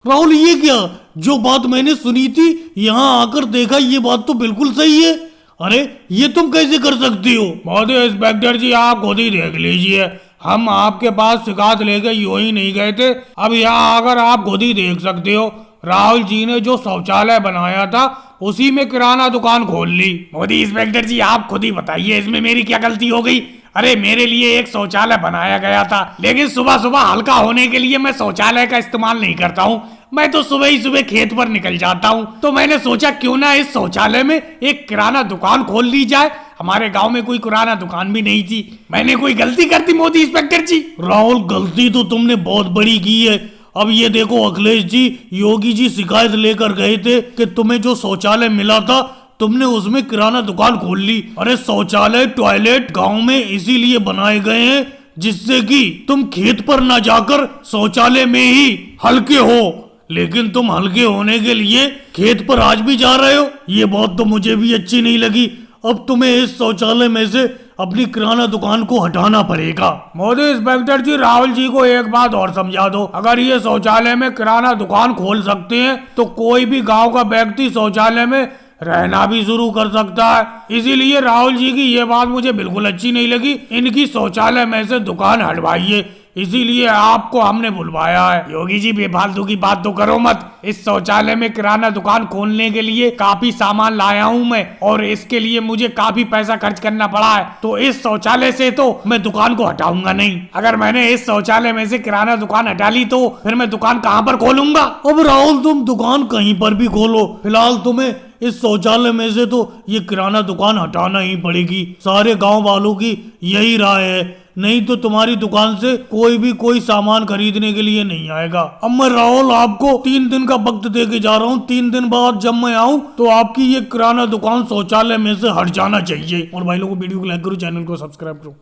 राहुल ये क्या, जो बात मैंने सुनी थी यहाँ आकर देखा ये बात तो बिल्कुल सही है। अरे ये तुम कैसे कर सकती हो? महोदय इंस्पेक्टर जी आप खुद ही देख लीजिए, हम आपके पास शिकायत लेके यूं ही नहीं गए थे। अब यहाँ आकर आप खुद ही देख सकते हो, राहुल जी ने जो शौचालय बनाया था उसी में किराना दुकान खोल ली। मोदी इंस्पेक्टर जी आप खुद ही बताइए इसमें मेरी क्या गलती हो गई? अरे मेरे लिए एक शौचालय बनाया गया था, लेकिन सुबह सुबह हल्का होने के लिए मैं शौचालय का इस्तेमाल नहीं करता हूँ। मैं तो सुबह ही सुबह खेत पर निकल जाता हूँ, तो मैंने सोचा क्यों ना इस शौचालय में एक किराना दुकान खोल ली जाए। हमारे गांव में कोई किराना दुकान भी नहीं थी। मैंने कोई गलती कर दी मोदी इंस्पेक्टर जी? राहुल गलती तो तुमने बहुत बड़ी की है। अब ये देखो अखिलेश जी, योगी जी शिकायत लेकर गए थे कि तुम्हें जो शौचालय मिला था तुमने उसमें किराना दुकान खोल ली। अरे शौचालय टॉयलेट गांव में इसीलिए बनाए गए हैं जिससे कि तुम खेत पर ना जाकर शौचालय में ही हल्के हो, लेकिन तुम हल्के होने के लिए खेत पर आज भी जा रहे हो। ये बात तो मुझे भी अच्छी नहीं लगी। अब तुम्हें इस शौचालय में से अपनी किराना दुकान को हटाना पड़ेगा। मोदी इंस्पेक्टर जी राहुल जी को एक बात और समझा दो, अगर ये शौचालय में किराना दुकान खोल सकते हैं तो कोई भी गांव का व्यक्ति शौचालय में रहना भी शुरू कर सकता है। इसीलिए राहुल जी की ये बात मुझे बिल्कुल अच्छी नहीं लगी। इनकी शौचालय में से दुकान हटवाइए, इसीलिए आपको हमने बुलवाया है। योगी जी बेफालतू की बात तो करो मत। इस शौचालय में किराना दुकान खोलने के लिए काफी सामान लाया हूँ मैं, और इसके लिए मुझे काफी पैसा खर्च करना पड़ा है। तो इस शौचालय से तो मैं दुकान को हटाऊंगा नहीं। अगर मैंने इस शौचालय में से किराना दुकान हटा ली तो फिर मैं दुकान कहाँ पर खोलूंगा? अब राहुल तुम दुकान कहीं पर भी खोलो, फिलहाल तुम्हें इस शौचालय में से तो ये किराना दुकान हटाना ही पड़ेगी। सारे गांव वालों की यही राय है, नहीं तो तुम्हारी दुकान से कोई भी कोई सामान खरीदने के लिए नहीं आएगा। अब मैं राहुल आपको 3 दिन का वक्त दे के जा रहा हूँ। 3 दिन बाद जब मैं आऊँ तो आपकी ये किराना दुकान शौचालय में से हट जाना चाहिए। और भाई लोगों वीडियो को लाइक करो, चैनल को सब्सक्राइब करो।